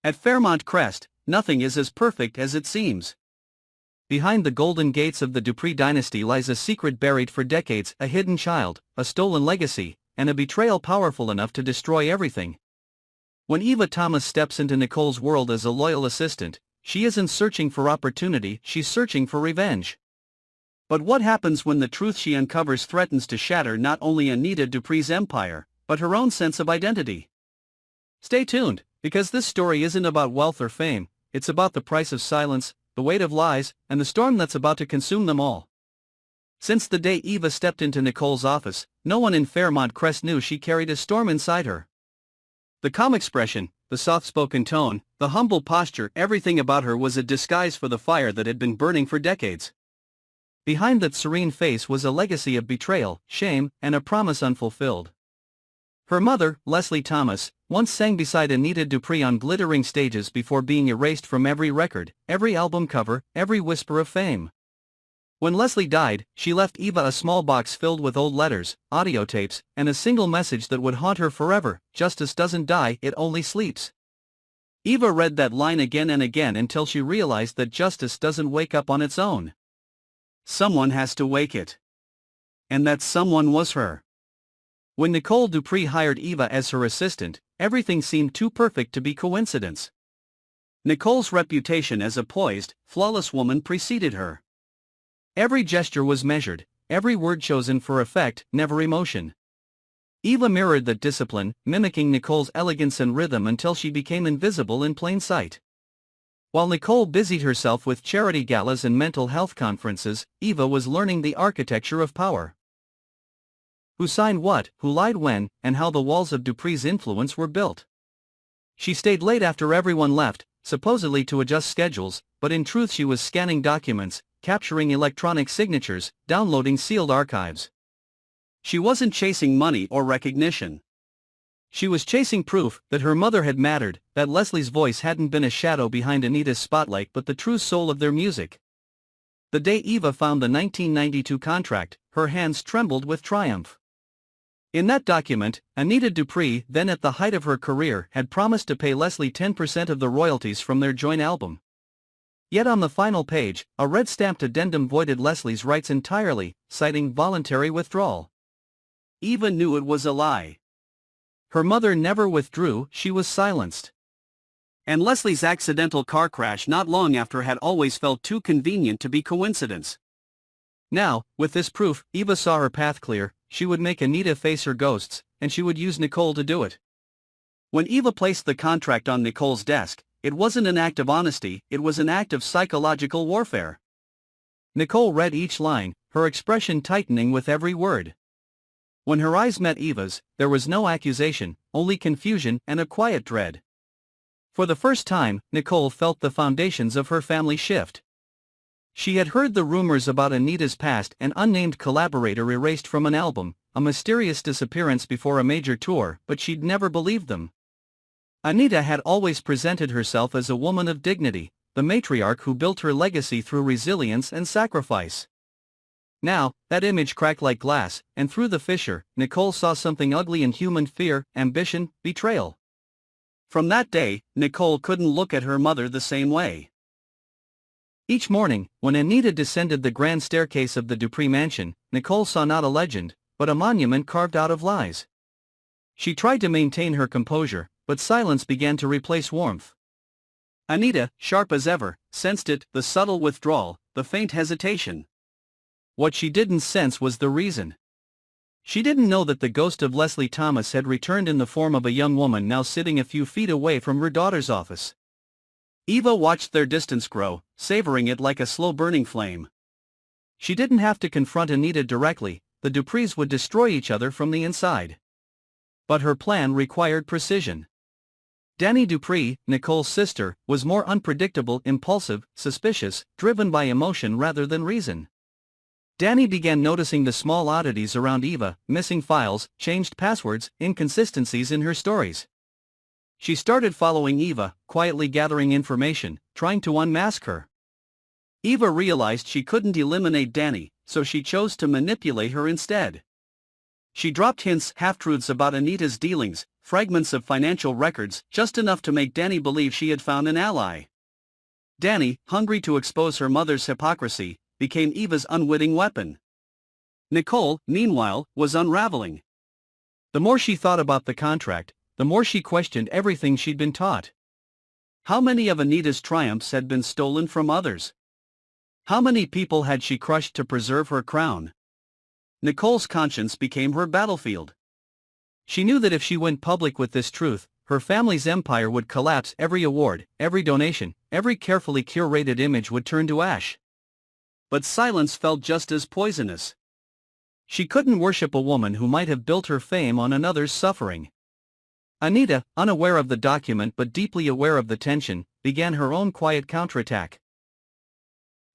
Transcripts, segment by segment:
At Fairmont Crest, nothing is as perfect as it seems. Behind the golden gates of the Dupree dynasty lies a secret buried for decades, a hidden child, a stolen legacy, and a betrayal powerful enough to destroy everything. When Eva Thomas steps into Nicole's world as a loyal assistant, she isn't searching for opportunity, she's searching for revenge. But what happens when the truth she uncovers threatens to shatter not only Anita Dupree's empire, but her own sense of identity? Stay tuned, because this story isn't about wealth or fame, it's about the price of silence, the weight of lies, and the storm that's about to consume them all. Since the day Eva stepped into Nicole's office, no one in Fairmont Crest knew she carried a storm inside her. The calm expression, the soft-spoken tone, the humble posture, everything about her was a disguise for the fire that had been burning for decades. Behind that serene face was a legacy of betrayal, shame, and a promise unfulfilled. Her mother, Leslie Thomas, once sang beside Anita Dupree on glittering stages before being erased from every record, every album cover, every whisper of fame. When Leslie died, she left Eva a small box filled with old letters, audio tapes, and a single message that would haunt her forever: justice doesn't die, it only sleeps. Eva read that line again and again until she realized that justice doesn't wake up on its own. Someone has to wake it. And that someone was her. When Nicole Dupree hired Eva as her assistant, everything seemed too perfect to be coincidence. Nicole's reputation as a poised, flawless woman preceded her. Every gesture was measured, every word chosen for effect, never emotion. Eva mirrored that discipline, mimicking Nicole's elegance and rhythm until she became invisible in plain sight. While Nicole busied herself with charity galas and mental health conferences, Eva was learning the architecture of power. Who signed what, who lied when, and how the walls of Dupree's influence were built. She stayed late after everyone left, supposedly to adjust schedules, but in truth she was scanning documents, capturing electronic signatures, downloading sealed archives. She wasn't chasing money or recognition. She was chasing proof that her mother had mattered, that Leslie's voice hadn't been a shadow behind Anita's spotlight but the true soul of their music. The day Eva found the 1992 contract, her hands trembled with triumph. In that document, Anita Dupree, then at the height of her career, had promised to pay Leslie 10% of the royalties from their joint album. Yet on the final page, a red-stamped addendum voided Leslie's rights entirely, citing voluntary withdrawal. Eva knew it was a lie. Her mother never withdrew, she was silenced. And Leslie's accidental car crash not long after had always felt too convenient to be coincidence. Now, with this proof, Eva saw her path clear. She would make Anita face her ghosts, and she would use Nicole to do it. When Eva placed the contract on Nicole's desk, it wasn't an act of honesty, it was an act of psychological warfare. Nicole read each line, her expression tightening with every word. When her eyes met Eva's, there was no accusation, only confusion and a quiet dread. For the first time, Nicole felt the foundations of her family shift. She had heard the rumors about Anita's past, an unnamed collaborator erased from an album, a mysterious disappearance before a major tour, but she'd never believed them. Anita had always presented herself as a woman of dignity, the matriarch who built her legacy through resilience and sacrifice. Now, that image cracked like glass, and through the fissure, Nicole saw something ugly in human: fear, ambition, betrayal. From that day, Nicole couldn't look at her mother the same way. Each morning, when Anita descended the grand staircase of the Dupree mansion, Nicole saw not a legend, but a monument carved out of lies. She tried to maintain her composure, but silence began to replace warmth. Anita, sharp as ever, sensed it, the subtle withdrawal, the faint hesitation. What she didn't sense was the reason. She didn't know that the ghost of Leslie Thomas had returned in the form of a young woman now sitting a few feet away from her daughter's office. Eva watched their distance grow, savoring it like a slow-burning flame. She didn't have to confront Anita directly, the Duprees would destroy each other from the inside. But her plan required precision. Danny Dupree, Nicole's sister, was more unpredictable, impulsive, suspicious, driven by emotion rather than reason. Danny began noticing the small oddities around Eva: missing files, changed passwords, inconsistencies in her stories. She started following Eva, quietly gathering information, trying to unmask her. Eva realized she couldn't eliminate Danny, so she chose to manipulate her instead. She dropped hints, half-truths about Anita's dealings, fragments of financial records, just enough to make Danny believe she had found an ally. Danny, hungry to expose her mother's hypocrisy, became Eva's unwitting weapon. Nicole, meanwhile, was unraveling. The more she thought about the contract, the more she questioned everything she'd been taught. How many of Anita's triumphs had been stolen from others? How many people had she crushed to preserve her crown? Nicole's conscience became her battlefield. She knew that if she went public with this truth, her family's empire would collapse. Every award, every donation, every carefully curated image would turn to ash. But silence felt just as poisonous. She couldn't worship a woman who might have built her fame on another's suffering. Anita, unaware of the document but deeply aware of the tension, began her own quiet counterattack.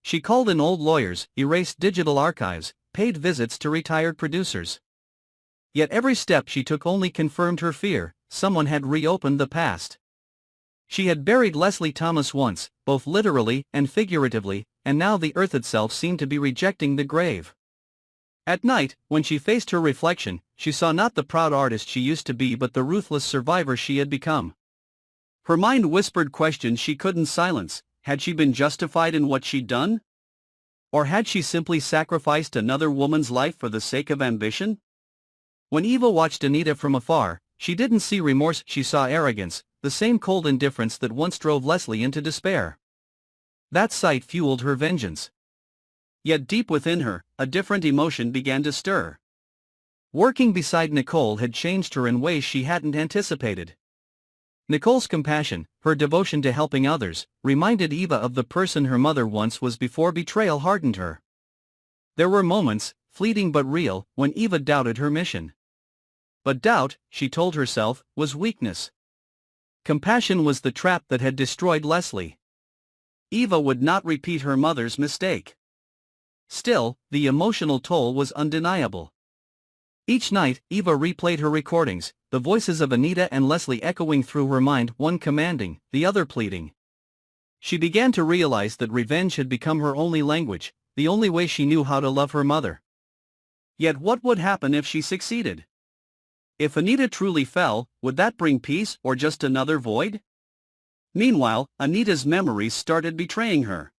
She called in old lawyers, erased digital archives, paid visits to retired producers. Yet every step she took only confirmed her fear: someone had reopened the past. She had buried Leslie Thomas once, both literally and figuratively, and now the earth itself seemed to be rejecting the grave. At night, when she faced her reflection, she saw not the proud artist she used to be but the ruthless survivor she had become. Her mind whispered questions she couldn't silence. Had she been justified in what she'd done? Or had she simply sacrificed another woman's life for the sake of ambition? When Eva watched Anita from afar, she didn't see remorse, she saw arrogance, the same cold indifference that once drove Leslie into despair. That sight fueled her vengeance. Yet deep within her, a different emotion began to stir. Working beside Nicole had changed her in ways she hadn't anticipated. Nicole's compassion, her devotion to helping others, reminded Eva of the person her mother once was before betrayal hardened her. There were moments, fleeting but real, when Eva doubted her mission. But doubt, she told herself, was weakness. Compassion was the trap that had destroyed Leslie. Eva would not repeat her mother's mistake. Still, the emotional toll was undeniable. Each night, Eva replayed her recordings, the voices of Anita and Leslie echoing through her mind, one commanding, the other pleading. She began to realize that revenge had become her only language, the only way she knew how to love her mother. Yet what would happen if she succeeded? If Anita truly fell, would that bring peace or just another void? Meanwhile, Anita's memories started betraying her.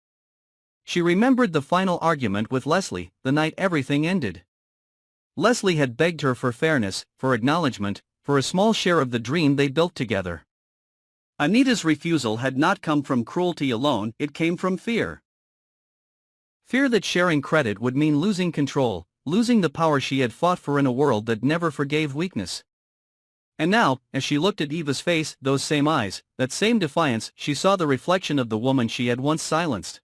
She remembered the final argument with Leslie, the night everything ended. Leslie had begged her for fairness, for acknowledgement, for a small share of the dream they built together. Anita's refusal had not come from cruelty alone, it came from fear. Fear that sharing credit would mean losing control, losing the power she had fought for in a world that never forgave weakness. And now, as she looked at Eva's face, those same eyes, that same defiance, she saw the reflection of the woman she had once silenced.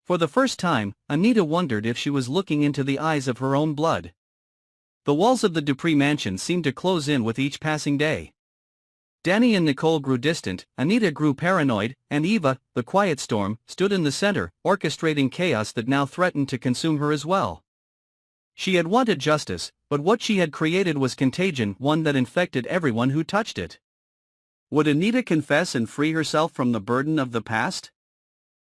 For the first time, Anita wondered if she was looking into the eyes of her own blood. The walls of the Dupree mansion seemed to close in with each passing day. Danny and Nicole grew distant, Anita grew paranoid, and Eva, the quiet storm, stood in the center, orchestrating chaos that now threatened to consume her as well. She had wanted justice, but what she had created was contagion, one that infected everyone who touched it. Would Anita confess and free herself from the burden of the past?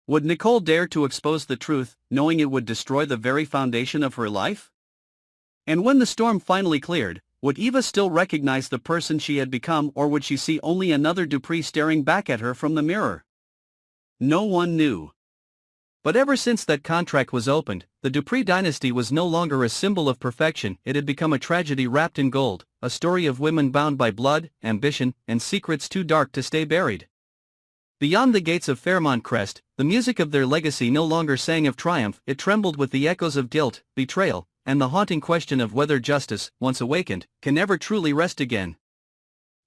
Would Nicole dare to expose the truth, knowing it would destroy the very foundation of her life? And when the storm finally cleared, would Eva still recognize the person she had become, or would she see only another Dupree staring back at her from the mirror? No one knew. But ever since that contract was opened, the Dupree dynasty was no longer a symbol of perfection, it had become a tragedy wrapped in gold, a story of women bound by blood, ambition, and secrets too dark to stay buried. Beyond the gates of Fairmont Crest, the music of their legacy no longer sang of triumph, it trembled with the echoes of guilt, betrayal, and the haunting question of whether justice, once awakened, can ever truly rest again.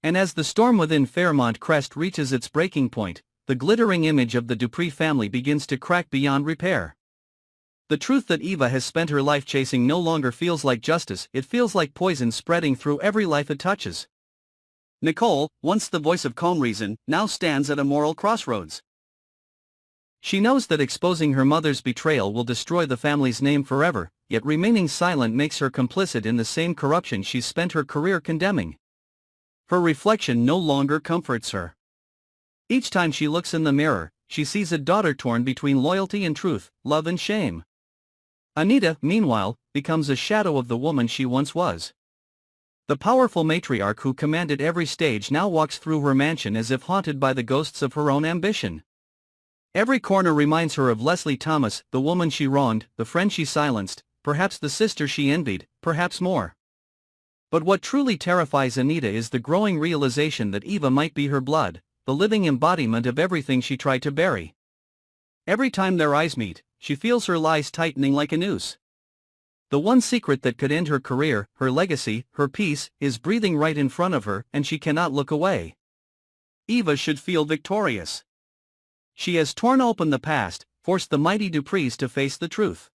And as the storm within Fairmont Crest reaches its breaking point, the glittering image of the Dupree family begins to crack beyond repair. The truth that Eva has spent her life chasing no longer feels like justice, it feels like poison spreading through every life it touches. Nicole, once the voice of calm reason, now stands at a moral crossroads. She knows that exposing her mother's betrayal will destroy the family's name forever, yet remaining silent makes her complicit in the same corruption she's spent her career condemning. Her reflection no longer comforts her. Each time she looks in the mirror, she sees a daughter torn between loyalty and truth, love and shame. Anita, meanwhile, becomes a shadow of the woman she once was. The powerful matriarch who commanded every stage now walks through her mansion as if haunted by the ghosts of her own ambition. Every corner reminds her of Leslie Thomas, the woman she wronged, the friend she silenced, perhaps the sister she envied, perhaps more. But what truly terrifies Anita is the growing realization that Eva might be her blood, the living embodiment of everything she tried to bury. Every time their eyes meet, she feels her lies tightening like a noose. The one secret that could end her career, her legacy, her peace, is breathing right in front of her, and she cannot look away. Eva should feel victorious. She has torn open the past, forced the mighty Duprees to face the truth.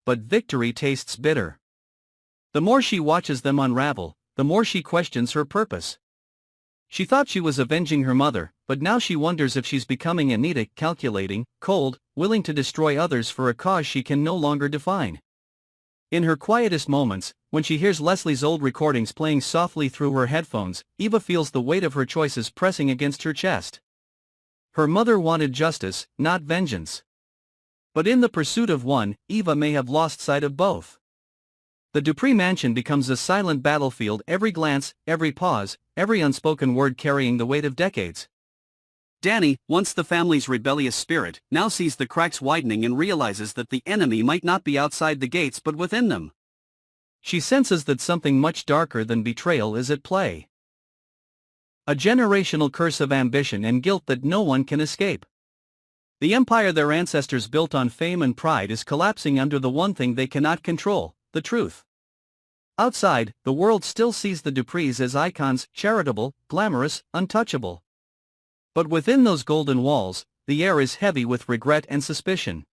But victory tastes bitter. The more she watches them unravel, the more she questions her purpose. She thought she was avenging her mother, but now she wonders if she's becoming Anita, calculating, cold, willing to destroy others for a cause she can no longer define. In her quietest moments, when she hears Leslie's old recordings playing softly through her headphones, Eva feels the weight of her choices pressing against her chest. Her mother wanted justice, not vengeance. But in the pursuit of one, Eva may have lost sight of both. The Dupree mansion becomes a silent battlefield, every glance, every pause, every unspoken word carrying the weight of decades. Danny, once the family's rebellious spirit, now sees the cracks widening and realizes that the enemy might not be outside the gates but within them. She senses that something much darker than betrayal is at play. A generational curse of ambition and guilt that no one can escape. The empire their ancestors built on fame and pride is collapsing under the one thing they cannot control, the truth. Outside, the world still sees the Duprees as icons, charitable, glamorous, untouchable. But within those golden walls, the air is heavy with regret and suspicion.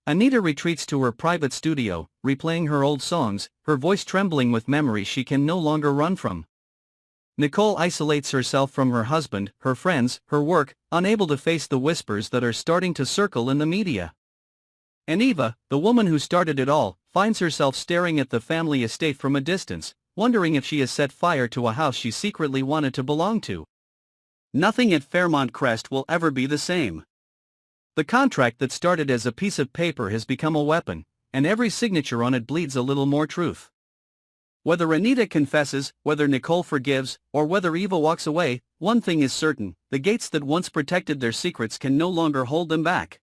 Anita retreats to her private studio, replaying her old songs, her voice trembling with memories she can no longer run from. Nicole isolates herself from her husband, her friends, her work, unable to face the whispers that are starting to circle in the media. And Eva, the woman who started it all, finds herself staring at the family estate from a distance, wondering if she has set fire to a house she secretly wanted to belong to. Nothing at Fairmont Crest will ever be the same. The contract that started as a piece of paper has become a weapon, and every signature on it bleeds a little more truth. Whether Anita confesses, whether Nicole forgives, or whether Eva walks away, one thing is certain: the gates that once protected their secrets can no longer hold them back.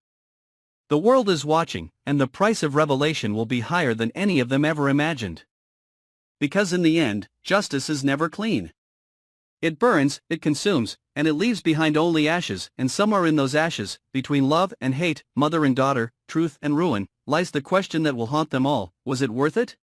The world is watching, and the price of revelation will be higher than any of them ever imagined. Because in the end, justice is never clean. It burns, it consumes, and it leaves behind only ashes, and somewhere in those ashes, between love and hate, mother and daughter, truth and ruin, lies the question that will haunt them all: was it worth it?